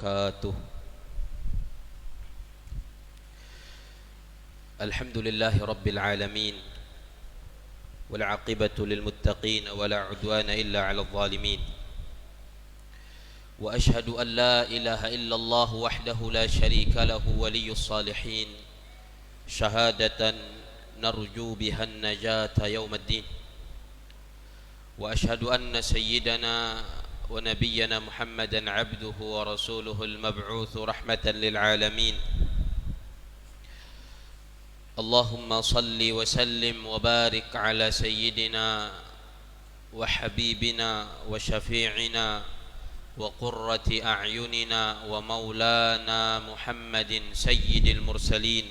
وبركاته. الحمد لله رب العالمين، والعاقبة للمتقين ولا عدوان إلا على الظالمين. وأشهد أن لا إله إلا الله وحده لا شريك له ولي الصالحين، شهادة نرجو بها النجاة يوم الدين. وأشهد أن سيدنا ونبينا محمدا عبده ورسوله المبعوث رحمة للعالمين. اللهم صل وسلم وبارك على سيدنا وحبيبنا وشفيعنا وقرة أعيننا ومولانا محمد سيد المرسلين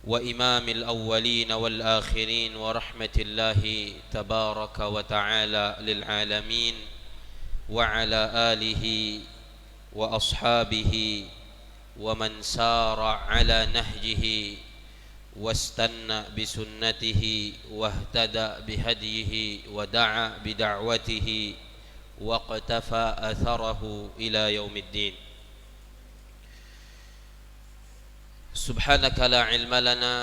وإمام الأولين والآخرين ورحمة الله تبارك وتعالى للعالمين، وعلى آله وأصحابه ومن سار على نهجه واستنى بسنته واهتدى بهديه ودعا بدعوته واقتفى أثره إلى يوم الدين. سبحانك لا علم لنا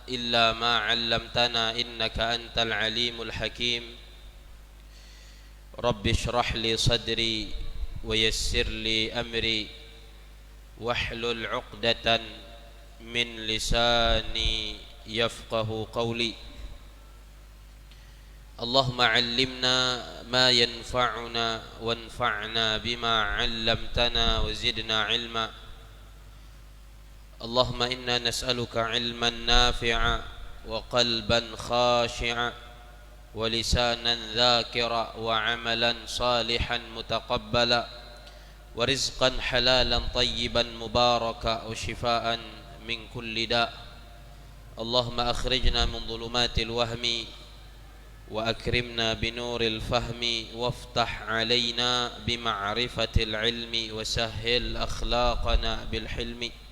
إلا ما علمتنا إنك أنت العليم الحكيم. رب اشرح لي صدري ويسر لي أمري واحلل عقدة من لساني يفقه قولي. اللهم علمنا ما ينفعنا وانفعنا بما علمتنا وزدنا علما. اللهم إنا نسألك علما نافعا وقلبا خاشعا ولسانا ذاكرا وعملا صالحا متقبلا ورزقا حلالا طيبا مباركا وشفاء من كل داء. اللهم أخرجنا من ظلمات الوهم وأكرمنا بنور الفهم وافتح علينا بمعرفة العلم وسهل أخلاقنا بالحلم.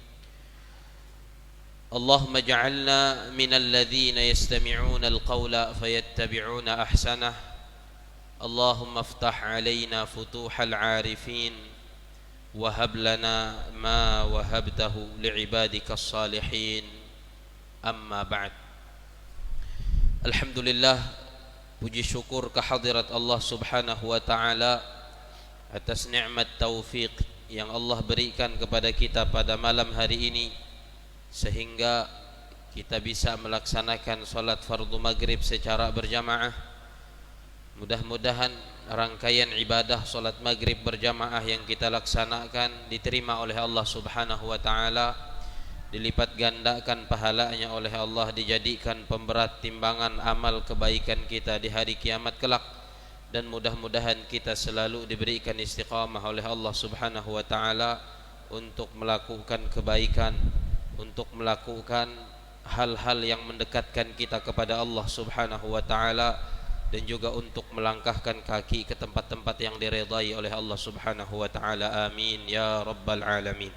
اللهم اجعلنا من الذين يستمعون القول فيتبعون أحسنه. اللهم افتح علينا فتوح العارفين وهب لنا ما وهبته لعبادك الصالحين. أما بعد. Alhamdulillah, puji syukur kehadirat Allah subhanahu wa ta'ala atas nikmat taufik yang Allah berikan kepada kita pada malam hari ini, sehingga kita bisa melaksanakan salat fardu maghrib secara berjamaah. Mudah-mudahan rangkaian ibadah salat maghrib berjamaah yang kita laksanakan diterima oleh Allah subhanahu wa ta'ala, dilipat gandakan pahalanya oleh Allah, dijadikan pemberat timbangan amal kebaikan kita di hari kiamat kelak, dan mudah-mudahan kita selalu diberikan istiqamah oleh Allah subhanahu wa ta'ala untuk melakukan kebaikan, untuk melakukan hal-hal yang mendekatkan kita kepada Allah subhanahu wa ta'ala, dan juga untuk melangkahkan kaki ke tempat-tempat yang diridai oleh Allah subhanahu wa ta'ala. Amin ya rabbal alamin.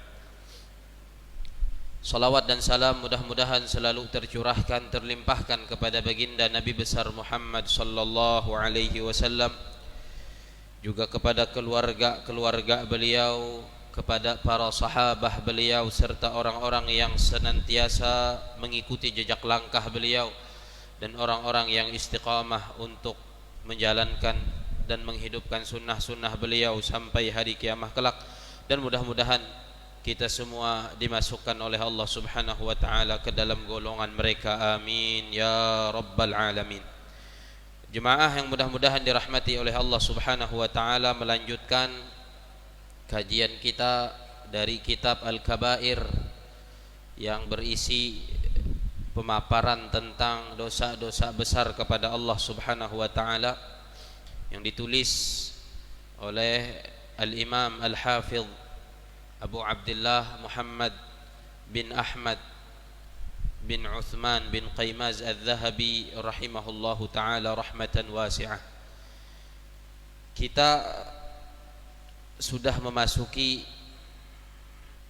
Salawat dan salam mudah-mudahan selalu tercurahkan, terlimpahkan kepada baginda Nabi besar Muhammad sallallahu alaihi wasallam, juga kepada keluarga beliau, kepada para sahabat beliau, serta orang-orang yang senantiasa mengikuti jejak langkah beliau, dan orang-orang yang istiqamah untuk menjalankan dan menghidupkan sunnah-sunnah beliau sampai hari kiamat kelak. Dan mudah-mudahan kita semua dimasukkan oleh Allah subhanahu wa ta'ala ke dalam golongan mereka. Amin ya rabbal alamin. Jemaah yang mudah-mudahan dirahmati oleh Allah subhanahu wa ta'ala, melanjutkan kajian kita dari kitab Al-Kabair yang berisi pemaparan tentang dosa-dosa besar kepada Allah subhanahu wa ta'ala, yang ditulis oleh Al-Imam Al-Hafidh Abu Abdullah Muhammad bin Ahmad bin Uthman bin Qaymaz Al-Zahabi rahimahullahu ta'ala rahmatan wasi'ah. Kita sudah memasuki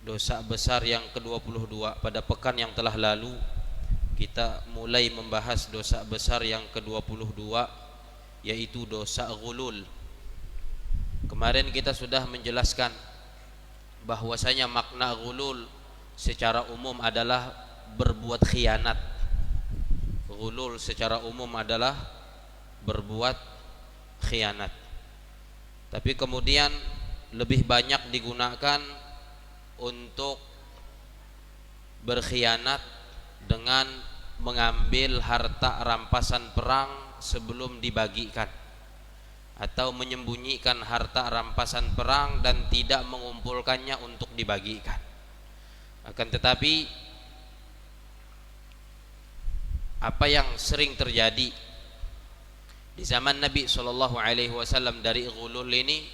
dosa besar yang ke-22. Pada pekan yang telah lalu kita mulai membahas dosa besar yang ke-22, yaitu dosa ghulul. Kemarin kita sudah menjelaskan bahwasanya makna ghulul secara umum adalah berbuat khianat. Ghulul secara umum adalah berbuat khianat. Tapi kemudian lebih banyak digunakan untuk berkhianat dengan mengambil harta rampasan perang sebelum dibagikan, atau menyembunyikan harta rampasan perang dan tidak mengumpulkannya untuk dibagikan. Akan tetapi apa yang sering terjadi di zaman Nabi SAW dari ghulul ini,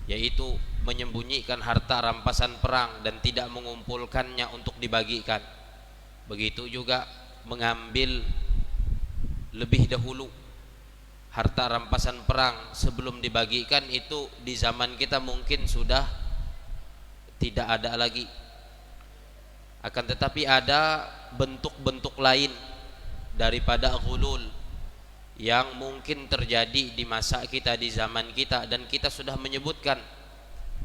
yaitu menyembunyikan harta rampasan perang dan tidak mengumpulkannya untuk dibagikan. Begitu juga mengambil lebih dahulu harta rampasan perang sebelum dibagikan, itu di zaman kita mungkin sudah tidak ada lagi. Akan tetapi ada bentuk-bentuk lain daripada ghulul yang mungkin terjadi di masa kita, di zaman kita, dan kita sudah menyebutkan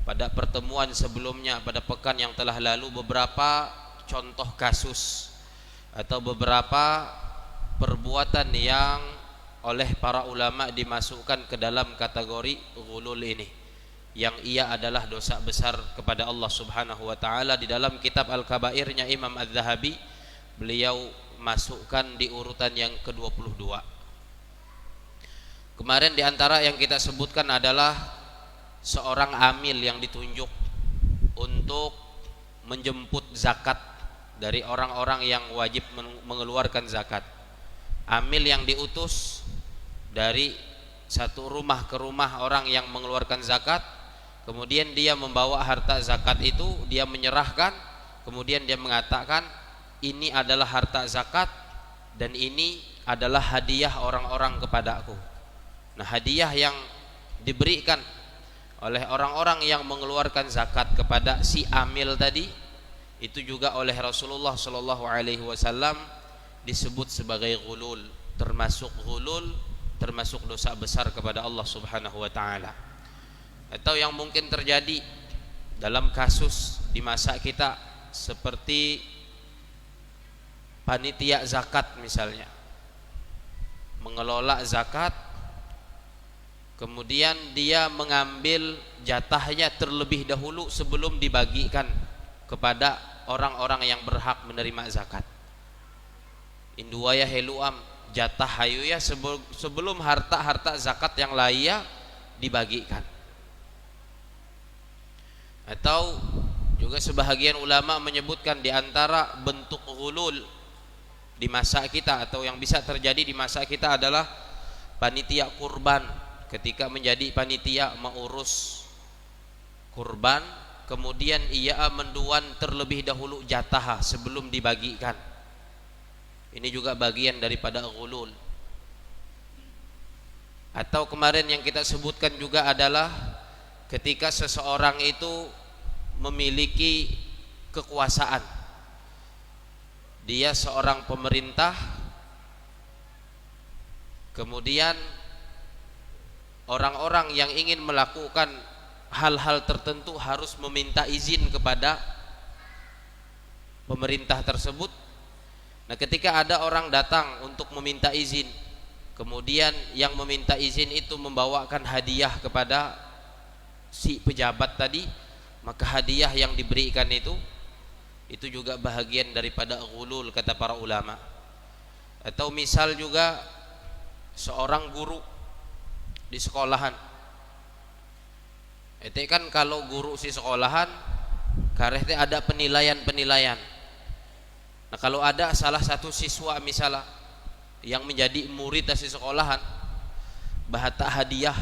pada pertemuan sebelumnya, pada pekan yang telah lalu, beberapa contoh kasus atau beberapa perbuatan yang oleh para ulama dimasukkan ke dalam kategori ghulul ini, yang ia adalah dosa besar kepada Allah Subhanahu wa taala. Di dalam kitab Al-Kabairnya Imam Az-Zahabi, beliau masukkan di urutan yang ke-22. Kemarin di antara yang kita sebutkan adalah seorang amil yang ditunjuk untuk menjemput zakat dari orang-orang yang wajib mengeluarkan zakat. Amil yang diutus dari satu rumah ke rumah orang yang mengeluarkan zakat, kemudian dia membawa harta zakat itu, dia menyerahkan, kemudian dia mengatakan, ini adalah harta zakat dan ini adalah hadiah orang-orang kepadaku. Nah, hadiah yang diberikan oleh orang-orang yang mengeluarkan zakat kepada si amil tadi, itu juga oleh Rasulullah SAW disebut sebagai ghulul, termasuk ghulul, termasuk dosa besar kepada Allah Subhanahu wa taala. Atau yang mungkin terjadi dalam kasus di masa kita seperti panitia zakat misalnya, mengelola zakat, kemudian dia mengambil jatahnya terlebih dahulu sebelum dibagikan kepada orang-orang yang berhak menerima zakat. Induaya heluam jatah hayuya sebelum harta-harta zakat yang lainnya dibagikan. Atau juga sebahagian ulama menyebutkan di antara bentuk ghulul di masa kita atau yang bisa terjadi di masa kita adalah panitia kurban. Ketika menjadi panitia mengurus kurban, kemudian ia menduan terlebih dahulu jatah sebelum dibagikan. Ini juga bagian daripada ghulul. Atau kemarin yang kita sebutkan juga adalah ketika seseorang itu memiliki kekuasaan, dia seorang pemerintah, kemudian orang-orang yang ingin melakukan hal-hal tertentu harus meminta izin kepada pemerintah tersebut. Nah, ketika ada orang datang untuk meminta izin, kemudian yang meminta izin itu membawakan hadiah kepada si pejabat tadi, maka hadiah yang diberikan itu juga bahagian daripada ghulul kata para ulama. Atau misal juga seorang guru di sekolahan, itu kan kalau guru si sekolahan kareh ada penilaian. Nah, kalau ada salah satu siswa misalnya yang menjadi murid dari sekolahan, bahata hadiah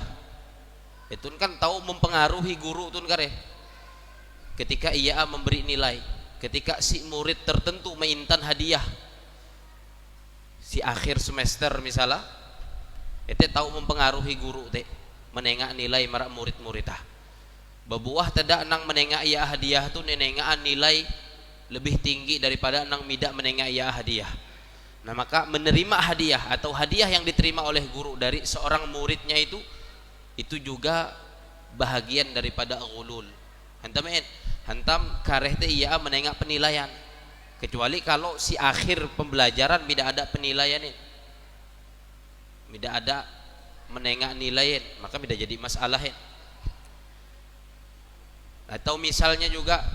itu kan tahu mempengaruhi guru tuh kareh. Ketika ia memberi nilai, ketika si murid tertentu meintan hadiah si akhir semester misalnya, itu tahu mempengaruhi guru teh menengak nilai marak murid-muridah. Bebuah tidak nang menengak ia hadiah tu nenengaan nilai lebih tinggi daripada nang midak menengak ia hadiah. Nah, maka menerima hadiah atau hadiah yang diterima oleh guru dari seorang muridnya itu juga bahagian daripada ghulul. Hantamen hantam kareh teh iya menengak penilaian, kecuali kalau si akhir pembelajaran tidak ada penilaian ini, tidak ada menengak nilaian, maka tidak jadi masalah ya. Atau misalnya juga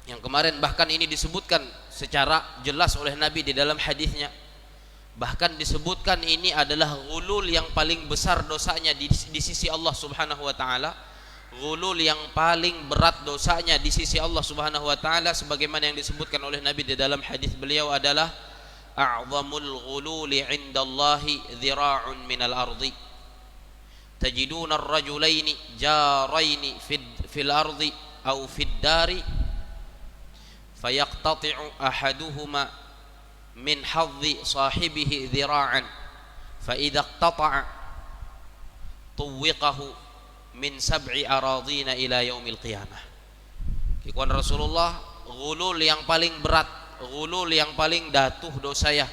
yang kemarin bahkan ini disebutkan secara jelas oleh Nabi di dalam hadisnya, bahkan disebutkan ini adalah ghulul yang paling besar dosanya di sisi Allah Subhanahu wa taala, ghulul yang paling berat dosanya di sisi Allah Subhanahu wa taala, sebagaimana yang disebutkan oleh Nabi di dalam hadis beliau adalah a'zamul ghululi 'indallahi dhira'un minal ardi tajiduna ar-rajulaini jaraini fil ardi aw fid dari fayaqtati'u ahaduhuma min hadhi sahibihi dhira'an fa idza iqtata'a tuwiqahu min sab'i aradina ila yaumil qiyamah. Kikuan Rasulullah, ghulul yang paling berat, ghulul yang paling datuh dosanya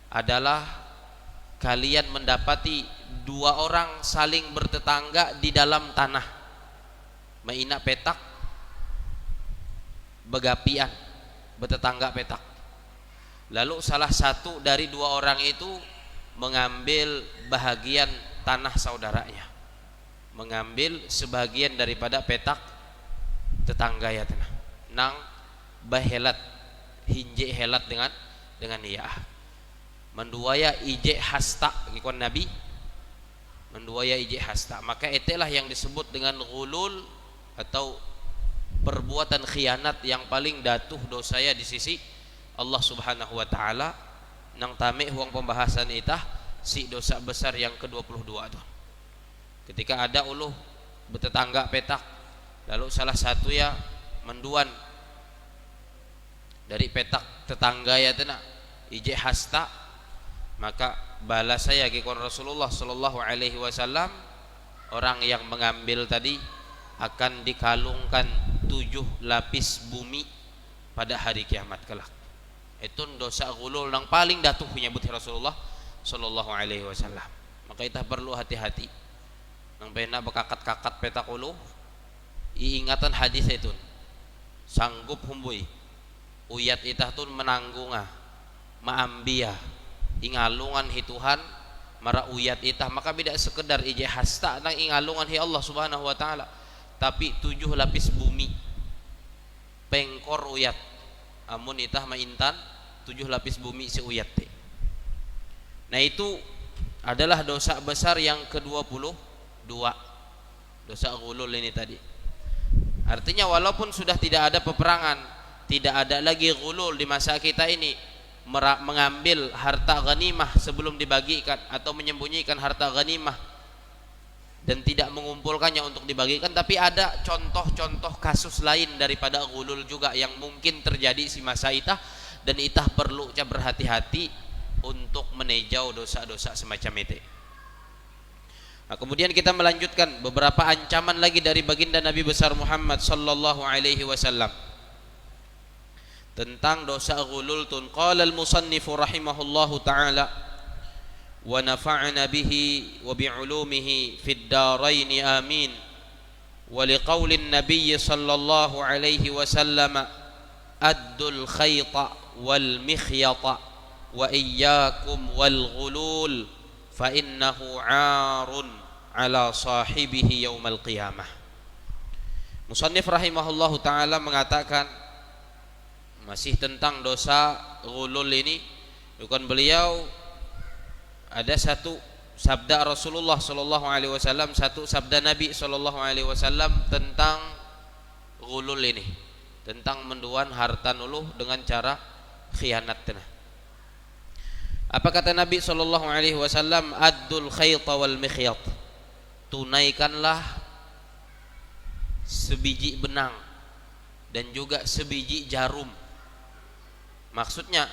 adalah kalian mendapati dua orang saling bertetangga di dalam tanah, maina petak begapian, bertetangga petak. Lalu salah satu dari dua orang itu mengambil bahagian tanah saudaranya, mengambil sebagian daripada petak tetangga ya tanah, nang bahelat hinje helat dengan iya menduaya ije hasta ikon Nabi, menduaya ije hasta, maka itulah yang disebut dengan ghulul atau perbuatan khianat yang paling datuh dosanya di sisi Allah Subhanahu wa taala. Nang tame huang pembahasan itah si dosa besar yang ke-22 tuh. Ketika ada uluh bertetangga petak, lalu salah satu ya menduan dari petak tetangga ya tena ije hasta, maka balas saya kikon Rasulullah sallallahu alaihi wasallam, orang yang mengambil tadi akan dikalungkan 7 lapis bumi pada hari kiamat kelak. Itu dosa ghulul yang paling datuh menyebut Rasulullah sallallahu alaihi wasallam. Maka kita perlu hati-hati nang pena bekakat-kakat petak ulu, iingatan hadis itu sanggup humbui uyat itah tun menanggunga maambia ingalungan hituhan mara uyat itah, maka tidak sekedar ije hasta nang ingalungan hi Allah Subhanahu wa taala, tapi 7 lapis bumi pengkor uyat, amun itah maintan 7 lapis bumi si uyat te. Nah itu adalah dosa besar yang ke-22, dosa ghulul ini tadi. Artinya walaupun sudah tidak ada peperangan, tidak ada lagi ghulul di masa kita ini, mengambil harta ghanimah sebelum dibagikan atau menyembunyikan harta ghanimah dan tidak mengumpulkannya untuk dibagikan, tapi ada contoh-contoh kasus lain daripada ghulul juga yang mungkin terjadi di masa itah, dan itah perlu berhati-hati untuk menejau dosa-dosa semacam itu. Nah, kemudian kita melanjutkan beberapa ancaman lagi dari baginda Nabi besar Muhammad sallallahu alaihi wasallam tentang dosa ghulul tun. Qala al-musannif rahimahullahu taala wa nafa'na bihi wa bi'ulumihi fid darain amin. Wa liqaulin nabiy sallallahu alaihi wasallam addul khayta wal mikhyata wa iyyakum wal ghulul fa innahu 'arun 'ala sahibihi yaumal qiyamah. Musannif rahimahullahu taala mengatakan masih tentang dosa ghulul ini, bukan beliau ada satu sabda Rasulullah sallallahu alaihi wasallam, satu sabda Nabi sallallahu alaihi wasallam tentang ghulul ini, tentang menduan harta nuluh dengan cara khianat. Apa kata Nabi sallallahu alaihi wasallam? Addul khayta wal mikhyat, tunaikanlah sebiji benang dan juga sebiji jarum. Maksudnya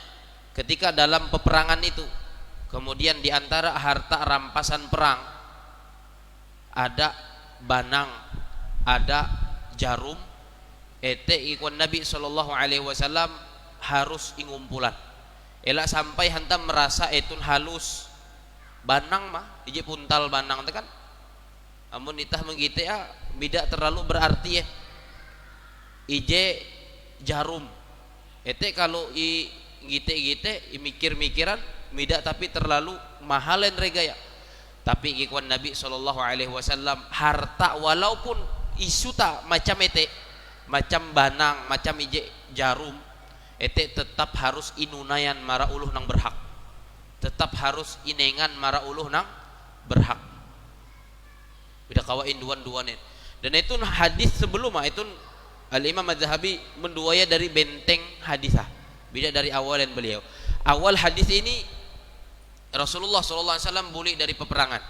ketika dalam peperangan itu, kemudian di antara harta rampasan perang ada banang, ada jarum, ete ikon Nabi sallallahu alaihi wasallam harus ingumpulan. Elak sampai hantam merasa etun halus banang mah ije puntal banang itu kan, amun itah menggite ya tidak terlalu berarti ya. ije jarum. Ete kalau i gite-gite i mikir-mikiran mida tapi terlalu mahalen regaya. Tapi ikuan Nabi sallallahu alaihi wasallam harta walaupun isuta macam ete, macam banang, macam ije jarum, ete tetap harus inunayan mara uluh nang berhak. Tetap harus inengan mara uluh nang berhak. Bida kawain duan-duanin. Dan itu hadis sebelumnya itu Al-Imam Az-Zahabi menduaya dari benteng hadisah. Beda dari awalan beliau. Awal hadis ini Rasulullah SAW balik dari peperangan.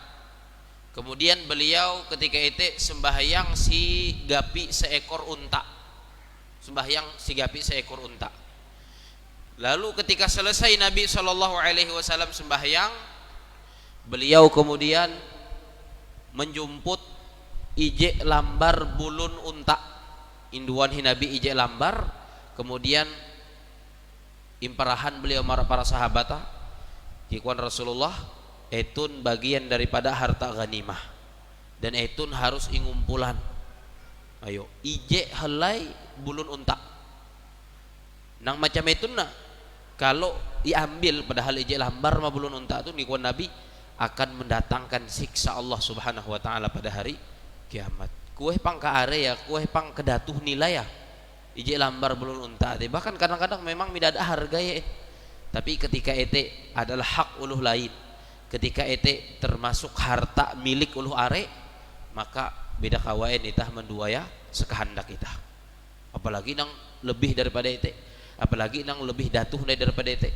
Kemudian beliau ketika itu sembahyang si gapi seekor unta. Sembahyang si gapi seekor unta. Lalu ketika selesai Nabi SAW sembahyang, beliau kemudian menjemput ije lambar bulun unta. Induan Nabi ije lambar. Kemudian imparahan beliau para sahabat. Jikuan Rasulullah etun bagian daripada harta ghanimah dan etun harus ingumpulan. Ayo ije helai bulun unta nang macam etun na kalau diambil padahal ije lambar ma bulun unta itu jikuan Nabi akan mendatangkan siksa Allah subhanahu wa ta'ala pada hari kiamat. Kueh pang kaare ya, kueh pang kedatuh nilai ya ije lambar bulun unta. Bahkan kadang-kadang memang tidak ada harga ya. Tapi ketika ete adalah hak uluh lain, ketika ete termasuk harta milik uluh are, maka beda kawain itah menduaya sekehendak kita. Apalagi nang lebih daripada ete, apalagi nang lebih datuh daripada ete.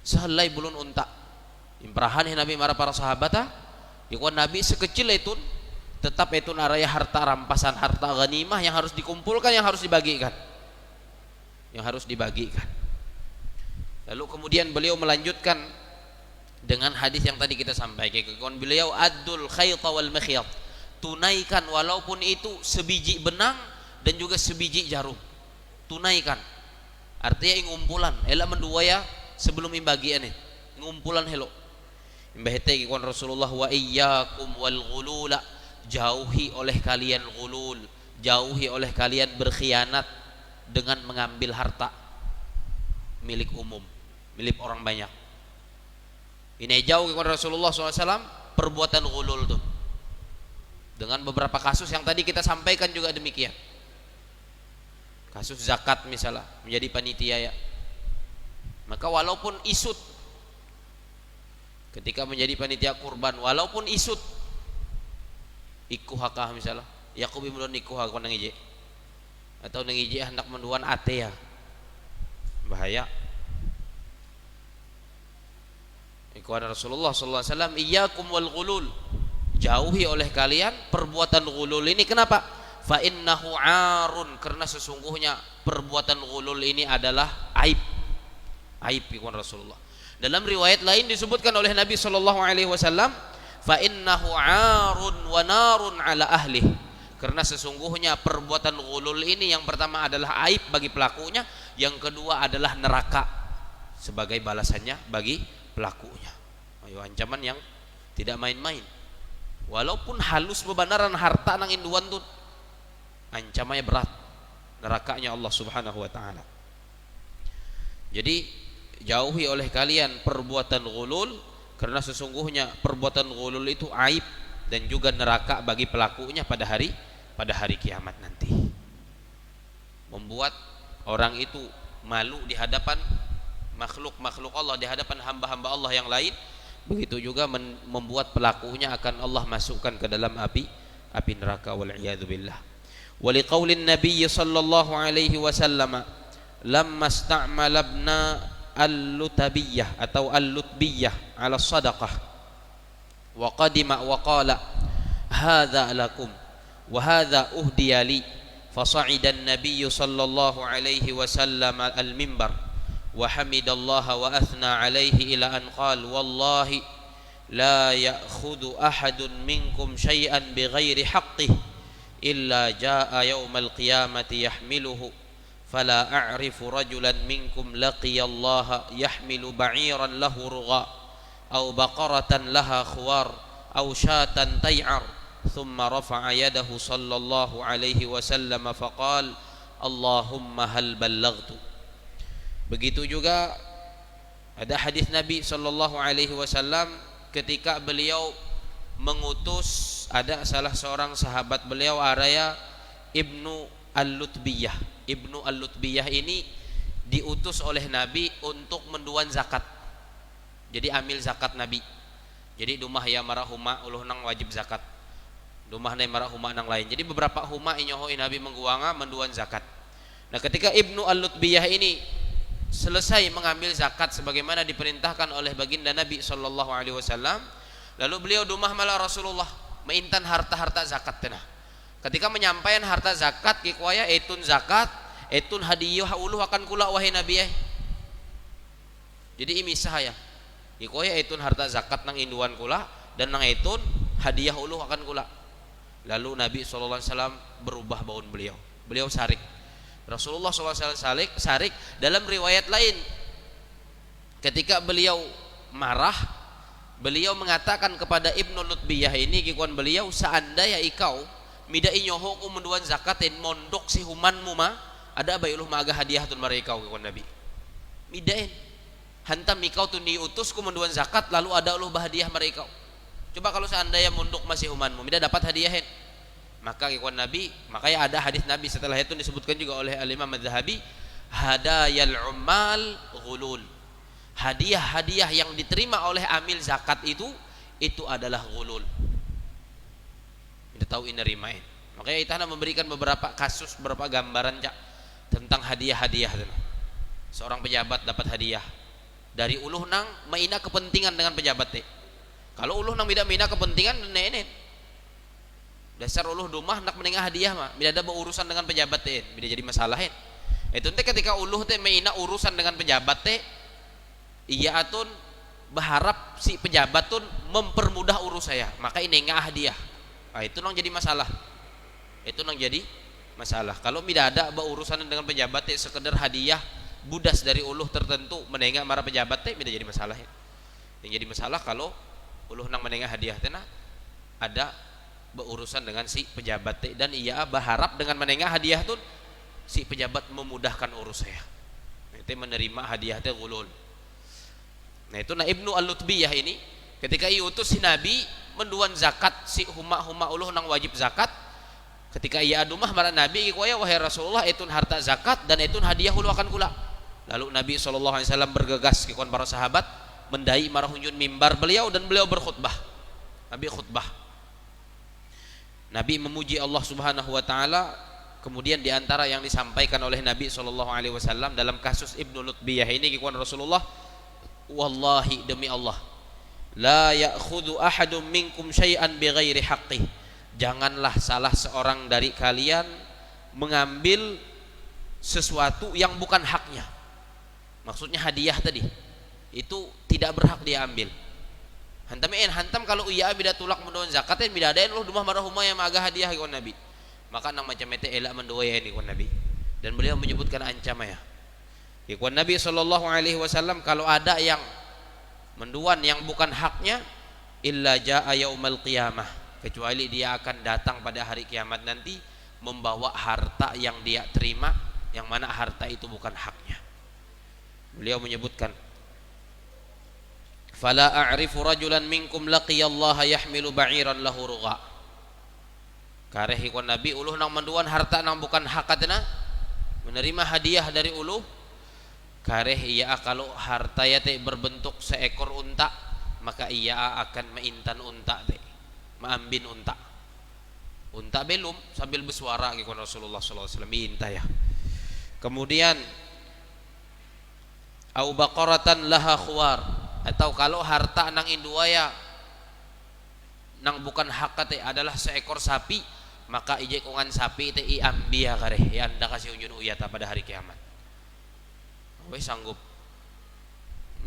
Sehelai bulun unta. Imprahan Nabi marah para sahabat, ikuan Nabi sekecil itu tetap itu araya harta rampasan, harta ghanimah yang harus dikumpulkan, yang harus dibagikan. Yang harus dibagikan. Lalu kemudian beliau melanjutkan dengan hadis yang tadi kita sampaikan. Beliau addul khayta wal mikhyat, tunaikan walaupun itu sebiji benang dan juga sebiji jarum, tunaikan. Artinya ngumpulan, ela menduaya sebelum imbagian ini, ngumpulan helo. Imbahete ikon Rasulullah wa iyyakum wal ghulula, jauhi oleh kalian ghulul, jauhi oleh kalian berkhianat dengan mengambil harta milik umum, milik orang banyak. Ini jauh kepada Rasulullah SAW perbuatan ghulul tuh. Dengan beberapa kasus yang tadi kita sampaikan juga demikian. Kasus zakat misalnya menjadi panitia ya. Maka walaupun isut ketika menjadi panitia kurban, walaupun isut ikuhakah misalnya Yakub ibn ikuhak nang ije atau nang ije hendak menduan ate ya. Bahaya. Ikhwan Rasulullah sallallahu alaihi wasallam, iyyakum wal ghulul, jauhi oleh kalian perbuatan ghulul ini. Kenapa? Fa innahu arun, karena sesungguhnya perbuatan ghulul ini adalah aib. Aib ikhwan Rasulullah. Dalam riwayat lain disebutkan oleh Nabi sallallahu alaihi wasallam, fa innahu arun wa narun ala ahli, karena sesungguhnya perbuatan ghulul ini yang pertama adalah aib bagi pelakunya, yang kedua adalah neraka sebagai balasannya bagi pelakunya. Ayo ancaman yang tidak main-main. Walaupun halus bebenaran harta nang induan tuh, ancamannya berat, nerakanya Allah Subhanahu wa taala. Jadi jauhi oleh kalian perbuatan ghulul, karena sesungguhnya perbuatan ghulul itu aib dan juga neraka bagi pelakunya pada hari kiamat nanti. Membuat orang itu malu di hadapan makhluk Allah, di hadapan hamba-hamba Allah yang lain. Begitu juga membuat pelakunya akan Allah masukkan ke dalam api neraka, wal iyadu billah. Wa liqaulin nabiy sallallahu alaihi wasallam lamma ista'mala ibna al-lutabiyah atau al-lutbiyah ala sadaqah wa qadima wa qala hadza lakum wa hadza uhdiya li, fasa'ida an-nabiy sallallahu alaihi wasallam al-minbar wa hamidallaha wa athna alaihi ila an qala wallahi la ya'khudhu ahadun minkum syai'an bighairi haqqihi illa jaa'a yawmal qiyamati yahmiluhu fala a'rifu rajulan minkum laqiyallaha yahmilu ba'iran lahu rugha aw baqaratan laha khuwar aw syatan tay'ar thumma rafa'a yadahu sallallahu alaihi wasallam faqala Allahumma hal ballaghtu. Begitu juga ada hadis Nabi sallallahu alaihi wasallam ketika beliau mengutus, ada salah seorang sahabat beliau araya Ibnu Al-Lutbiyah. Ibnu Al-Lutbiyah ini diutus oleh Nabi untuk menduan zakat. Jadi ambil zakat Nabi. Jadi dumah ya marahuma uluh nang wajib zakat. Dumah na marahuma nang lain. Jadi beberapa huma inyohoi Nabi mengguanga menduan zakat. Nah, ketika Ibnu Al-Lutbiyah ini selesai mengambil zakat sebagaimana diperintahkan oleh baginda Nabi sallallahu alaihi wasallam, lalu beliau dumah malah Rasulullah meintan harta-harta zakat tenah. Ketika menyampaikan harta zakat kikuaya etun zakat, etun hadiyah uluh akan kula wahai Nabi. Jadi ini sahaya. Kikuaya etun harta zakat nang induan kula dan nang etun hadiah uluh akan kula. Lalu Nabi sallallahu alaihi wasallam berubah baun beliau. Beliau sarik. Rasulullah sallallahu alaihi wasallam sarik dalam riwayat lain. Ketika beliau marah, beliau mengatakan kepada Ibnu Lutbiyah ini kikuan beliau, seandainya ikau mida inyoho menduan zakatin mondok si humanmu mah ada bayuluh maga hadiah tun mereka kikuan Nabi. Midain hantam ikau tun diutus ku menduan zakat lalu ada uluh bahadiah mereka. Coba kalau seandainya mondok masih humanmu mida dapat hadiahin. Maka kikuan Nabi, makanya ada hadis Nabi setelah itu disebutkan juga oleh Al-Imam Az-Zahabi, hadayal ummal ghulul. Hadiah-hadiah yang diterima oleh amil zakat itu adalah ghulul. Kita tahu ini rimain. Makanya kita memberikan beberapa kasus, beberapa gambaran Cak, tentang hadiah-hadiah. Seorang pejabat dapat hadiah dari uluh nang maina kepentingan dengan pejabat teh. Kalau uluh nang tidak maina kepentingan nenek. Dasar uluh dumah nak menengah hadiah mah, tidak ada berurusan dengan pejabat teh, tidak jadi masalah. Itu teh ketika uluh teh maina urusan dengan pejabat teh, iya atun berharap si pejabat tun mempermudah urus saya, maka ini ngah hadiah. Nah, itu nang jadi masalah. Itu nang jadi masalah. Kalau tidak ada berurusan dengan pejabat teh, sekedar hadiah budas dari uluh tertentu menengah marah pejabat teh, tidak jadi masalah. Yang jadi masalah kalau uluh nang menengah hadiah teh nah ada berurusan dengan si pejabat teh, dan ia berharap dengan menengah hadiah tuh si pejabat memudahkan urus saya. Itu menerima hadiah teh gulul. Nah itu nah Ibnu Al-Lutbiyah ini ketika iutus si Nabi menduan zakat si huma uluh nang wajib zakat, ketika ia adumah marah Nabi ikuaya wahai Rasulullah etun harta zakat dan etun hadiah ulu akan kula. Lalu Nabi sallallahu alaihi wasallam bergegas kikuan para sahabat mendai marah hunjun mimbar beliau dan beliau berkhutbah. Nabi khutbah. Nabi memuji Allah Subhanahu wa taala. Kemudian di antara yang disampaikan oleh Nabi sallallahu alaihi wasallam dalam kasus Ibnu Lutbiyah ini kikuan Rasulullah, wallahi demi Allah, la ya'khudhu ahadum minkum syai'an bighairi haqqih. Janganlah salah seorang dari kalian mengambil sesuatu yang bukan haknya. Maksudnya hadiah tadi itu tidak berhak dia ambil. Hantam kalau iya bida tulak mendoan zakat bida ada lu dumah marah huma yang maga hadiah ikon Nabi. Maka nang macam itu elak mendoa ya ikon Nabi. Dan beliau menyebutkan ancaman ya. Ikon Nabi sallallahu alaihi wasallam kalau ada yang menduan yang bukan haknya, illa jaa yaumal qiyamah, kecuali dia akan datang pada hari kiamat nanti membawa harta yang dia terima yang mana harta itu bukan haknya. Beliau menyebutkan, fala a'rifu rajulan minkum laqiyallaha yahmilu ba'iran lahu rugha. Kareh ikon Nabi uluh nang menduan harta nang bukan hakatna, menerima hadiah dari uluh. Kareh ia kalau harta ya teh berbentuk seekor unta, maka ia akan meintan unta teh, maambin unta. Unta belum sambil bersuara ikon Rasulullah sallallahu alaihi wasallam minta ya. Kemudian au baqaratan laha khuwar, atau kalau harta nang induaya nang bukan hak teh adalah seekor sapi, maka ije kongan sapi teh iambia kareh ya anda kasih unjun uyata pada hari kiamat. Wes sanggup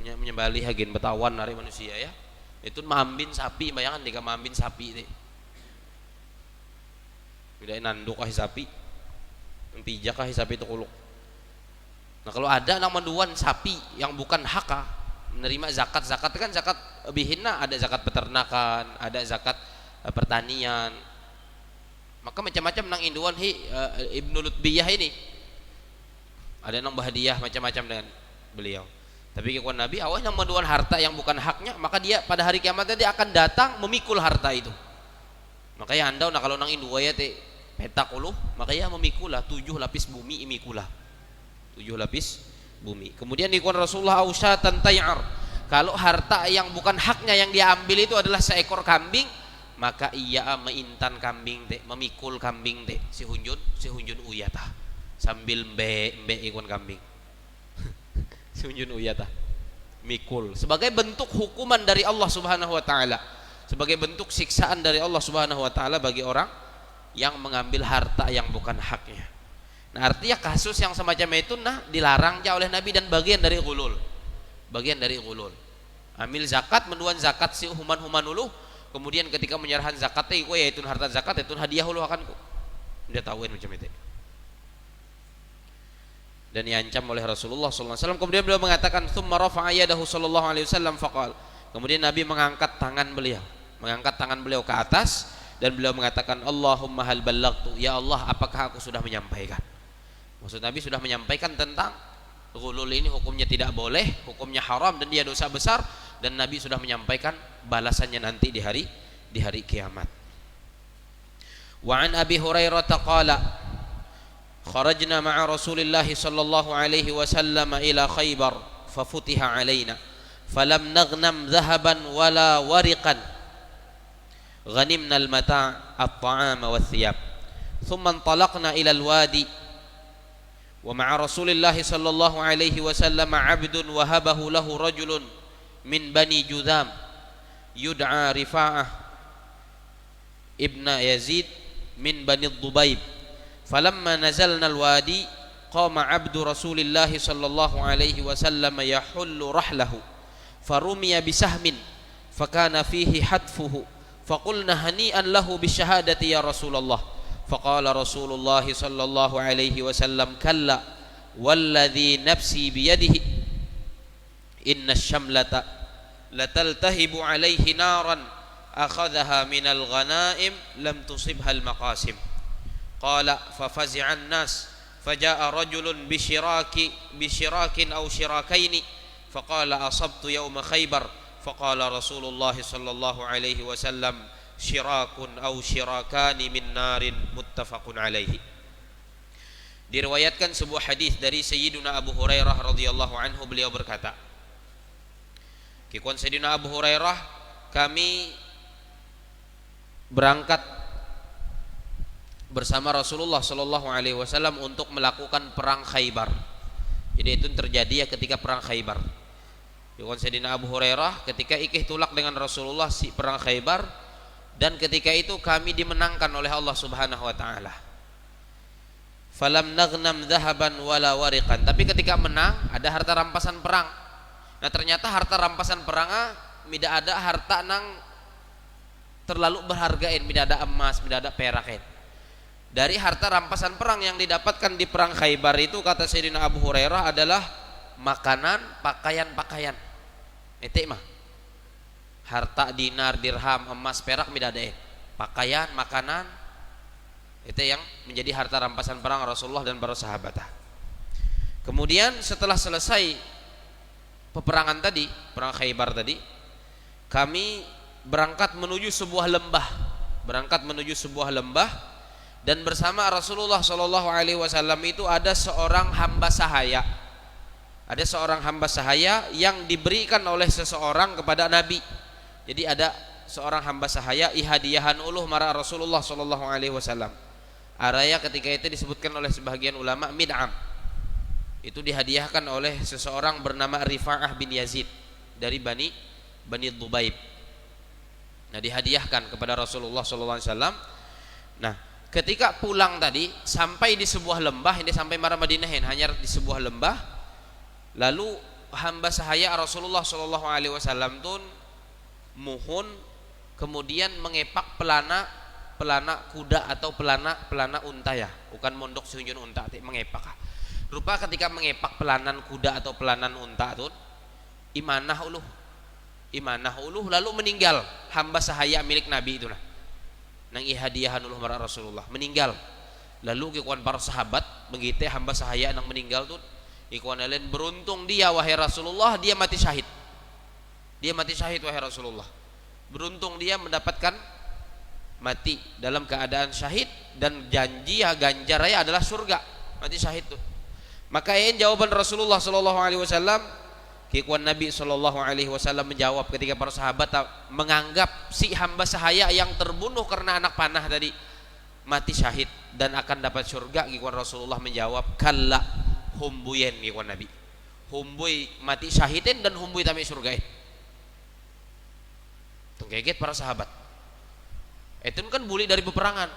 menyembelih hagin betawan dari manusia ya. Itu maambin sapi, bayangan dika maambin sapi teh. Bidain nanduk kah sapi, pijak kah sapi itu kuluk. Nah kalau ada nang menduan sapi yang bukan hak menerima zakat kan zakat bihina, ada zakat peternakan, ada zakat pertanian. Maka macam-macam nang induan Ibnu Lutbiyah ini. Ada nang berhadiah macam-macam dengan beliau. Tapi kekuatan Nabi awalnya menduan harta yang bukan haknya, maka dia pada hari kiamat dia akan datang memikul harta itu. Makanya anda kalau nang indua ya te petak ulu, makanya memikulah 7 lapis bumi imikulah. 7 lapis bumi. Kemudian dikuan Rasulullah ausyatan tay'ar. Kalau harta yang bukan haknya yang dia ambil itu adalah seekor kambing, maka ia meintan kambing te, memikul kambing te, si hunjun uyata sambil mbe ikon kambing. Si hunjun uyata mikul sebagai bentuk hukuman dari Allah Subhanahu wa taala, sebagai bentuk siksaan dari Allah Subhanahu wa taala bagi orang yang mengambil harta yang bukan haknya. Nah, artinya kasus yang semacam itu dilarang oleh Nabi dan bagian dari ghulul. Bagian dari ghulul. Ambil zakat, menduan zakat si human-human ulu, kemudian ketika menyerahkan zakatnya iku yaitu harta zakat itu hadiah ulu akanku. Dia tahuin macam itu. Dan diancam oleh Rasulullah sallallahu alaihi wasallam. Kemudian beliau mengatakan tsumma rafa'a yadahu sallallahu alaihi wasallam faqala. Kemudian Nabi mengangkat tangan beliau ke atas dan beliau mengatakan Allahumma hal ballaghtu, ya Allah apakah aku sudah menyampaikan. Maksud Nabi sudah menyampaikan tentang ghulul ini hukumnya tidak boleh, hukumnya haram dan dia dosa besar, dan Nabi sudah menyampaikan balasannya nanti di hari kiamat. Wa an Abi Hurairah qala kharajna ma'a Rasulillah sallallahu alaihi wasallam ila Khaybar fafutiha alaina falam naghnam dhahaban wala wariqan ghanimna al-mata' at-ta'am wath-thiyab thumma intalaqna ila al-wadi wa ma'a Rasulillah sallallahu alaihi wasallam 'abdun wahabahu lahu rajulun min bani Judham yud'a Rifa'ah ibna Yazid min bani Dhubayb. Falamma nazalna al-wadi qama 'abdu Rasulillah sallallahu alaihi wasallam yahullu rahlahu farumiya bisahmin fakana fihi hatfuhu faqulna hani'an lahu bisyahadati ya Rasulullah faqala Rasulullah sallallahu alaihi wasallam kalla walladhi nafsi biyadihi inna asy-syamlata lataltahibu alaihi naran akhadhaha minal ghanaim lam tusibha al-maqasim. Qala fafazi'an nas faja'a rajulun bishirakin aw shirakaini faqala asabtu yawma Khaybar faqala Rasulullah sallallahu alaihi wasallam shirakun aw shirakani min narin muttafaqun alaihi. Diriwayatkan sebuah hadis dari Sayyidina Abu Hurairah radhiyallahu anhu, beliau berkata, kikuan Sayyidina Abu Hurairah, kami berangkat bersama Rasulullah sallallahu alaihi wasallam untuk melakukan perang Khaybar. Jadi itu terjadi ya ketika perang Khaybar. Kikuan Sayyidina Abu Hurairah ketika ikih tulak dengan Rasulullah si perang Khaybar, dan ketika itu kami dimenangkan oleh Allah Subhanahu wa taala. Falam naghnam dhahaban wala wariqan. Tapi ketika menang ada harta rampasan perang. Nah, ternyata harta rampasan perang tidak ada harta nang terlalu berhargain, tidak ada emas, tidak ada perakin. Dari harta rampasan perang yang didapatkan di perang Khaybar itu, kata Sayyidina Abu Hurairah, adalah makanan, pakaian-pakaian. Itu mah. Harta dinar, dirham, emas, perak tidak ada. Pakaian, makanan, itu yang menjadi harta rampasan perang Rasulullah dan para sahabat. Kemudian setelah selesai peperangan tadi, perang Khaybar tadi, kami berangkat menuju sebuah lembah, dan bersama Rasulullah sallallahu alaihi wasallam itu ada seorang hamba sahaya. Ada seorang hamba sahaya yang diberikan oleh seseorang kepada Nabi. Jadi ada seorang hamba sahaya ihadiyahan uluh mara Rasulullah sallallahu alaihi wasallam. Araya ketika itu disebutkan oleh sebagian ulama mid'am. Itu dihadiahkan oleh seseorang bernama Rifa'ah bin Yazid dari Bani Dhubayb. Nah, dihadiahkan kepada Rasulullah sallallahu alaihi wasallam. Nah, ketika pulang tadi sampai di sebuah lembah, ini sampai marah Madinah hanya di sebuah lembah, lalu hamba sahaya Rasulullah sallallahu alaihi wasallam tun muhun kemudian mengepak pelana kuda atau pelana unta ya, bukan mondok sunjun unta, mengepak. Rupa ketika mengepak pelanan kuda atau pelanan unta tun imanah uluh lalu meninggal hamba sahaya milik Nabi itu nah. nang ihadiahan ulun marang Rasulullah meninggal. Lalu ikuan para sahabat menggite hamba sahaya nang meninggal tuh ikuan lain beruntung dia wahai Rasulullah, dia mati syahid. Dia mati syahid wahai Rasulullah. Beruntung dia mendapatkan mati dalam keadaan syahid dan janji ya ganjarnya adalah surga. Mati syahid tuh. Maka yang jawaban Rasulullah sallallahu alaihi wasallam, kikuan Nabi sallallahu alaihi wasallam menjawab ketika para sahabat menganggap si hamba sahaya yang terbunuh karena anak panah tadi mati syahid dan akan dapat surga, kikuan Rasulullah menjawab, kalla humbuyen, kikuan Nabi. Humbui mati syahidin dan humbui tami surgain. Tenggeget para sahabat. Itu kan buli dari peperangan.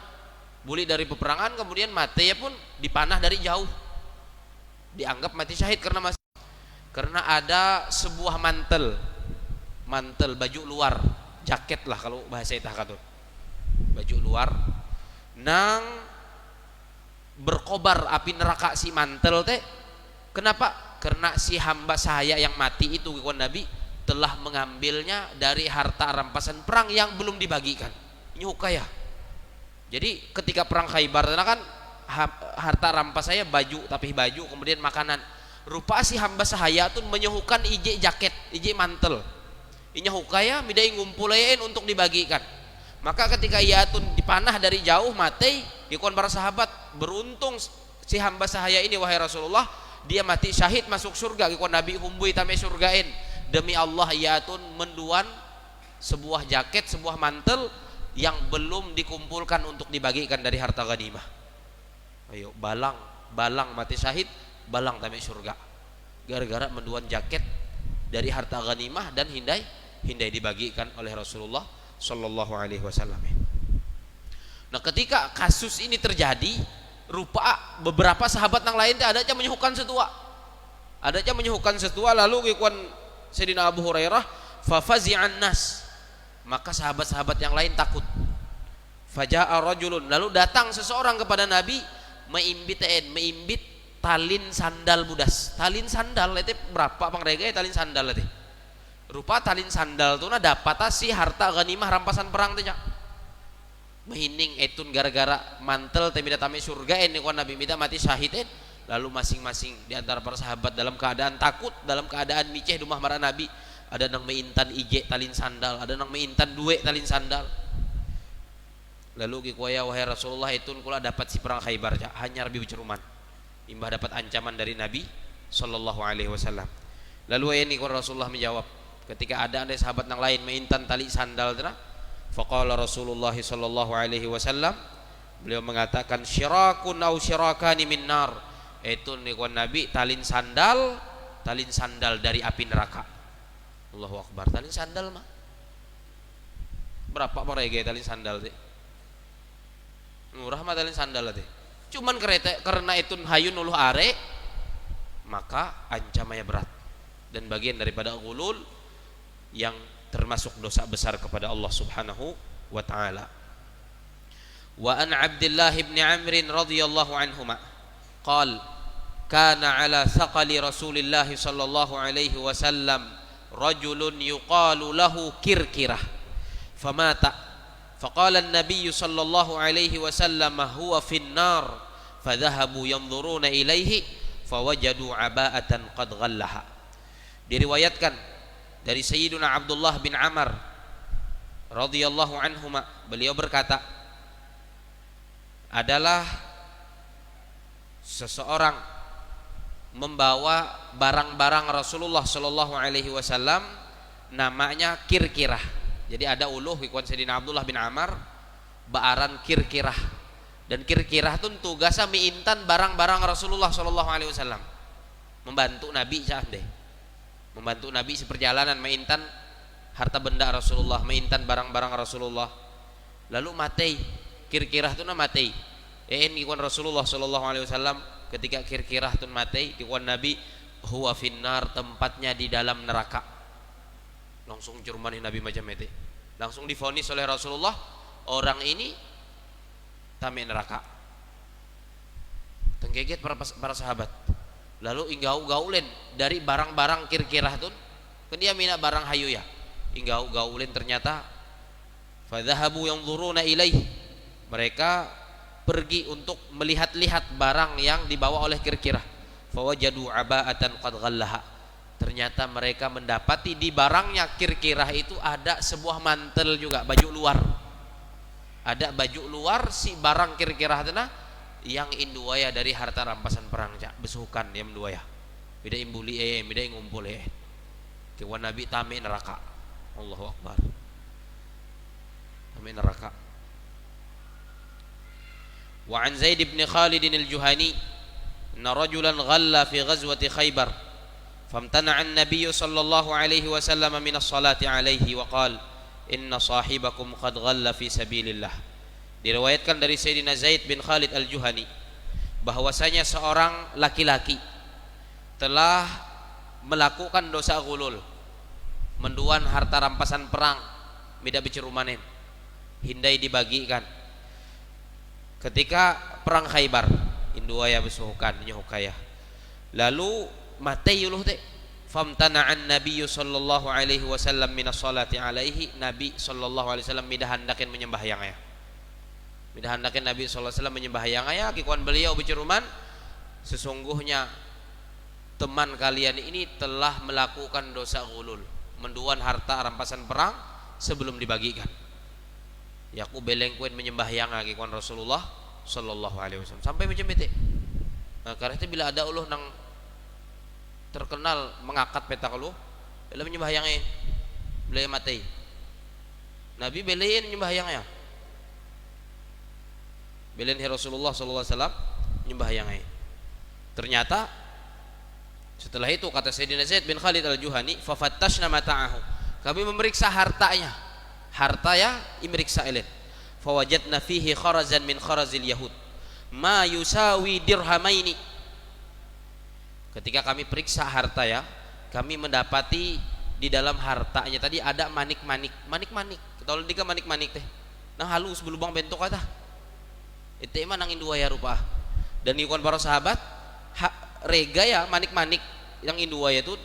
Buli dari peperangan kemudian mati ya pun dipanah dari jauh. Dianggap mati syahid karena ada sebuah mantel baju luar, jaket lah kalau bahasa itah katun. Baju luar nang berkobar api neraka si mantel teh. Kenapa? Karena si hamba sahaya yang mati itu kawan Nabi telah mengambilnya dari harta rampasan perang yang belum dibagikan. Nyuka ya. Jadi ketika perang Khaybar kan harta rampas saya baju, tapi baju kemudian makanan. Rupa si hamba sahaya tuh menyuhukan ije jaket, ije mantel. Inya hukaya midai ngumpulain untuk dibagikan. Maka ketika ia tuh dipanah dari jauh mati, ikon para sahabat beruntung si hamba sahaya ini wahai Rasulullah, dia mati syahid masuk surga. Ikon Nabi humbui tame surgain. Demi Allah ia tuh menduan sebuah jaket, sebuah mantel yang belum dikumpulkan untuk dibagikan dari harta ghanimah. Ayo balang mati syahid, balang tame surga. Gara-gara menduan jaket dari harta ghanimah dan hindai dibagikan oleh Rasulullah sallallahu alaihi wasallam. Nah, ketika kasus ini terjadi, rupa beberapa sahabat yang lain ada aja menyuhukan setua. Ada aja menyuhukan setua lalu ikuan Sayyidina Abu Hurairah fafazi'an nas. Maka sahabat-sahabat yang lain takut. Faja'a rajulun, lalu datang seseorang kepada Nabi meimbit talin sandal budas. Talin sandal itu berapa pangrega talin sandal itu? Rupa talin sandal tuh na dapat si harta ghanimah rampasan perang tuh. Mehining etun gara-gara mantel teh mida tame surga ini kon Nabi mida mati syahidin. Lalu masing-masing di antara para sahabat dalam keadaan takut, dalam keadaan miceh dumah marah Nabi. Ada nang meintan ije talin sandal, ada nang meintan dua talin sandal. Lalu kikuaya wahai Rasulullah itu kula dapat si perang Khaybar hanya lebih berceruman. Imbah dapat ancaman dari Nabi sallallahu alaihi wasallam. Lalu ini Rasulullah menjawab ketika ada sahabat yang lain meintan tali sandal tera, faqala Rasulullah sallallahu alaihi wasallam, beliau mengatakan syirakun au syirakani min nar. Itu nikon Nabi talin sandal dari api neraka. Allahu akbar. Talin sandal mah berapa mereka talin sandal teh? Murah mah talin sandal teh. Cuman karena itu hayun uluh are, maka ancamannya berat dan bagian daripada ghulul yang termasuk dosa besar kepada Allah Subhanahu wa taala. Wa an Abdullah bin Amr radhiyallahu anhuma qala kana ala thaqali Rasulillah sallallahu alaihi wasallam rajulun yuqalu lahu kirkirah famata faqala an-nabiy sallallahu alaihi wasallam huwa fin nar fadhahabu yanzuruna ilaihi fawajadu aba'atan qad ghallaha. Diriwayatkan dari Sayyiduna Abdullah bin Amr radhiyallahu anhuma, beliau berkata, adalah seseorang membawa barang-barang Rasulullah sallallahu alaihi wasallam namanya kirkirah. Jadi ada uluh ikon Sayyidina Abdullah bin Amr baaran kirkirah. Dan kirkirah itu tugasnya meintan barang-barang Rasulullah sallallahu alaihi wasallam. Membantu Nabi deh. Membantu Nabi seperjalanan meintan harta benda Rasulullah, meintan barang-barang Rasulullah. Lalu mati. Kirkirah itu mati. Ikon Rasulullah sallallahu alaihi wasallam ketika kirkirah itu mati, ikon Nabi huwa finnar, tempatnya di dalam neraka. Langsung curmani Nabi macam itu. Langsung divonis oleh Rasulullah, orang ini tame neraka. Tenggeget para sahabat. Lalu inggau-gaulen dari barang-barang kirkirah itu, kan dia mina barang hayu ya. Inggau-gaulen ternyata fadhahabu yanzuruna ilaihi, Mereka pergi untuk melihat-lihat barang yang dibawa oleh Kirkirah. Fawajadu aba'atan qad ghallaha. Ternyata mereka mendapati di barangnya Kirkirah itu ada sebuah mantel juga, baju luar. Ada baju luar si barang Kirkirah tanah yang induaya dari harta rampasan perang besukan yang duaya. Beda imbuli beda ngumpul Kewan Nabi tame neraka. Allahu Akbar. Tame neraka. Wa an Zaid bin Khalid al-Juhani anna rajulan ghalla fi ghazwati Khaybar famtana'a an-nabiy sallallahu alaihi wasallam min as-salati alaihi wa qala inna sahibakum qad ghalla fi sabilillah. Diriwayatkan dari Sayyidina Zaid bin Khalid al-Juhani bahwasanya seorang laki-laki telah melakukan dosa ghulul, menduan harta rampasan perang, mida bicerumanen, hindai dibagikan ketika perang Khaybar, induaya besuhukan nyuhukaya. Lalu matay yuluh teh famtana'an nabiyyu sallallahu alaihi wasallam minas salati alaihi. Nabi sallallahu alaihi wasallam mida handakin menyembahyangnya. Mida handakin Nabi sallallahu alaihi wasallam menyembahyangnya kikuan beliau biceruman, sesungguhnya teman kalian ini telah melakukan dosa ghulul, menduan harta rampasan perang sebelum dibagikan. Yaku belengkuen menyembahyang lagi kuan Rasulullah sallallahu alaihi wasallam sampai macam itu. Nah, karena itu bila ada uluh nang terkenal mengakat petak uluh, bila menyembahyangnya beliau mati. Nabi belain menyembahyangnya. Belain Rasulullah sallallahu alaihi wasallam menyembahyangnya. Ternyata setelah itu kata Sayyidina Zaid bin Khalid al-Juhani, fafattashna mata'ahu. Kami memeriksa hartanya. Hartanya imeriksa elin. Fawajadna fihi kharazan min kharazil yahud ma yusawi dirhamaini. Ketika kami periksa harta ya, kami mendapati di dalam hartanya tadi ada manik-manik. Kalau dika manik-manik teh nah halus belubang bentuk kata. Itu emang nang indua ya rupa. Dan ikon para sahabat rega ya manik-manik yang indua itu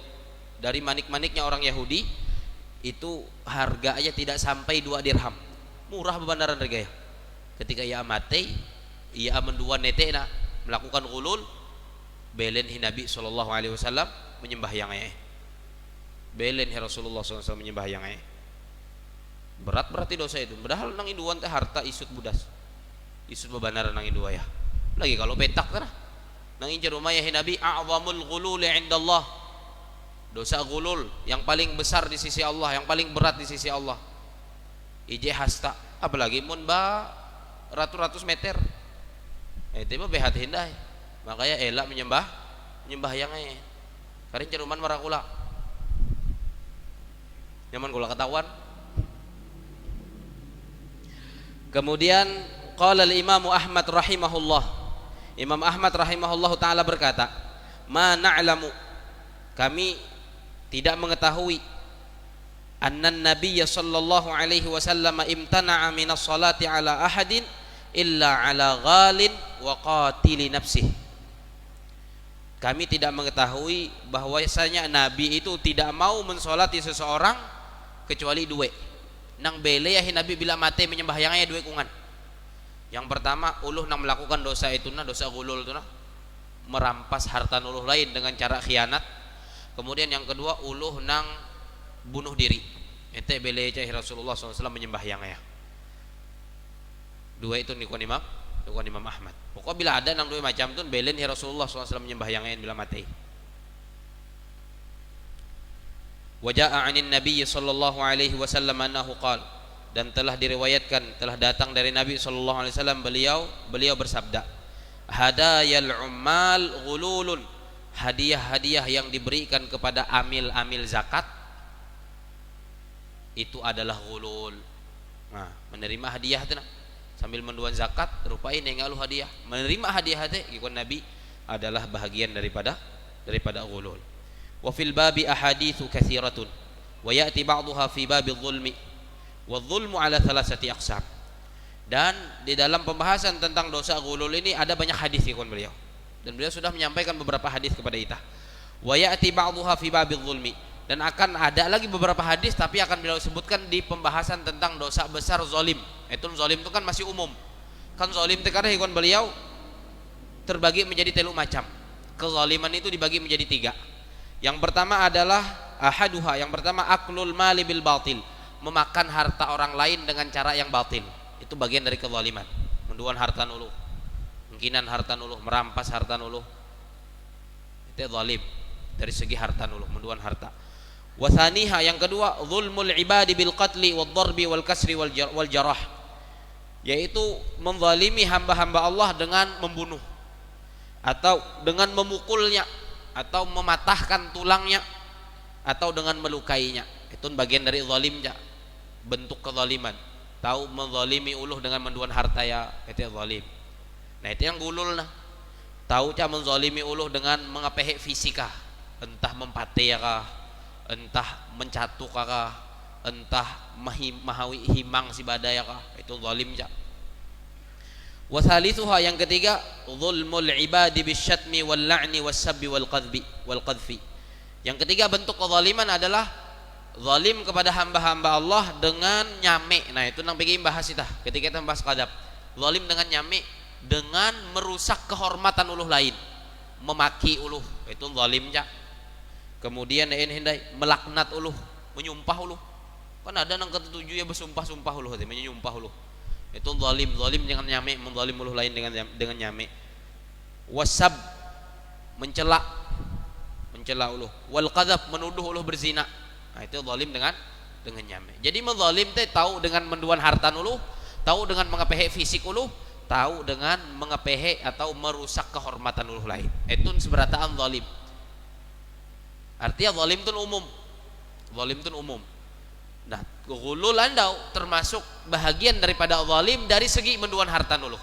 dari manik-maniknya orang Yahudi itu harganya tidak sampai 2 dirham, murah bebandaran harga ya. Ketika ia mati, ia menduan netena melakukan ghulul, belen Nabi sallallahu alaihi wasallam menyembahyangnya. Belen Rasulullah sallallahu alaihi wasallam menyembahyangnya. Berat berarti dosa itu. Padahal nang induan teh harta isut budas, isut bebandaran nang indua ya. Lagi kalau petak kan, nang injar rumah ya Nabi a'zamul ghululi indallah. Dosa ghulul yang paling besar di sisi Allah, yang paling berat di sisi Allah. Ije hasta, apalagi mun ba ratus meter. Itu mah behat hindah. Makanya elak menyembahyangnya. Karin ceruman marakula. Nyaman kula ketahuan. Kemudian qala al-Imam Ahmad rahimahullah. Imam Ahmad rahimahullah taala berkata, "Ma na'lamu." Kami tidak mengetahui anna nabiyya sallallahu alaihi wasallam imtana'a minas salati ala ahadin illa ala ghalin wa qatili nafsih. Kami tidak mengetahui bahwasanya Nabi itu tidak mau mensolati seseorang kecuali 2. Nang bele ya Nabi bila mati menyembahyangnya 2 kungan. Yang pertama uluh nang melakukan dosa itu nah dosa ghulul itu nah merampas harta uluh lain dengan cara khianat. Kemudian yang kedua uluh nang bunuh diri. Ente bele cai Rasulullah SAW menyembahyangnya. 2 itu nikon Imam Ahmad. Pokok bila ada nang 2 macam tu belen Rasulullah SAW menyembahyangnya bila mati. Waja'a 'anin Nabi sallallahu alaihi wasallam annahu qala, dan telah diriwayatkan telah datang dari Nabi sallallahu alaihi wasallam beliau bersabda, hadayal ummal ghululun. Hadiah-hadiah yang diberikan kepada amil-amil zakat itu adalah ghulul. Nah, menerima hadiah itu sambil menduan zakat rupain yang ngaluh hadiah. Menerima hadiah teh ikut Nabi adalah bahagian daripada ghulul. Wa fil babi ahaditsu katsiratun wa ya'ti ba'daha fi babil zulmi. Wa dzulmu ala thalathati aqsam. Dan di dalam pembahasan tentang dosa ghulul ini ada banyak hadis ikut beliau. Dan beliau sudah menyampaikan beberapa hadis kepada kita. Wa ya'ti ba'dhuha fi babil zulmi, dan akan ada lagi beberapa hadis tapi akan beliau sebutkan di pembahasan tentang dosa besar zalim. Itu zalim itu kan masih umum. Kan zalim teh kada hikon beliau terbagi menjadi telu macam. Kezaliman itu dibagi menjadi tiga. Yang pertama adalah ahaduha, yang pertama aklul mali bil batil, memakan harta orang lain dengan cara yang batil. Itu bagian dari kezaliman. Menduan harta nuluh, mungkinan harta nuluh, merampas harta nuluh. Itu zalim dari segi harta nuluh, menduan harta. Wasaniha, yang kedua zulmul ibadi bil qatli wad darbi wal kasri wal jarah, yaitu menzalimi hamba-hamba Allah dengan membunuh atau dengan memukulnya atau mematahkan tulangnya atau dengan melukainya. Itu bagian dari zalimnya, bentuk kezaliman. Tahu menzalimi uluh dengan menduan harta ya, itu zalim. Nah itu yang gulul nah. Tahu cah menzalimi uluh dengan mengapehe fisika, entah mempate ya kah, entah mencatuk kah, entah mahawi himang si badaya kah, itu zalim cah. Wasalisuha, yang ketiga zulmul ibadi bisyatmi wal la'ni was sabbi wal qadfi. Yang ketiga bentuk kezaliman adalah zalim kepada hamba-hamba Allah dengan nyame. Nah itu nang pergi bahas itah ketika kita bahas qadab. Zalim dengan nyame, dengan merusak kehormatan uluh lain, memaki uluh, itu zalim ja. Kemudian hindai melaknat uluh, menyumpah uluh. Kan ada nang ketujuh ya bersumpah-sumpah uluh, menyumpah uluh. Itu zalim dengan nyame, menzalim uluh lain dengan nyame. Wasab, mencela uluh. Wal qadzaf, menuduh uluh berzina. Nah itu zalim dengan nyame. Jadi menzalim teh tahu dengan menduan harta uluh, tahu dengan mengapehe fisik uluh, tahu dengan mengapehe atau merusak kehormatan uluh lain. Itu seberataan zalim. Artinya zalim itu umum. Zalim itu umum. Nah, ghulul andau termasuk bahagian daripada zalim dari segi menduan harta nuluh.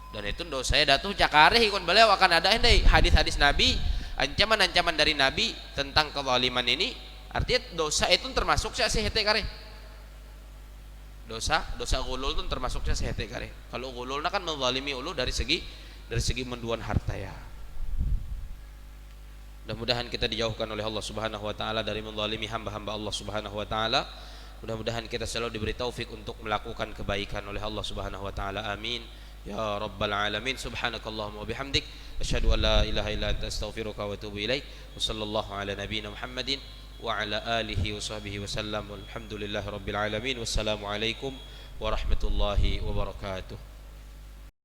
Dan itu dosa saya datu cakare ikon beliau akan ada endai hadis-hadis Nabi, ancaman-ancaman dari Nabi tentang kezaliman ini. Artinya dosa itu termasuk sia sehete kare. Dosa ghulul itu termasuk sia sehete kare. Kalau ghululna kan menzalimi ulu dari segi menduan harta ya. Mudah-mudahan kita dijauhkan oleh Allah Subhanahu wa taala dari menzalimi hamba-hamba Allah Subhanahu wa taala. Mudah-mudahan kita selalu diberi taufik untuk melakukan kebaikan oleh Allah Subhanahu wa taala. Amin ya rabbal alamin. Subhanakallahumma wa bihamdik asyhadu an la ilaha illa anta astaghfiruka wa atubu ilaik. Wa sallallahu ala nabiyyina Muhammadin wa ala alihi wa sahbihi wa sallam. Walhamdulillahirabbil alamin. Wassalamu alaikum warahmatullahi wabarakatuh.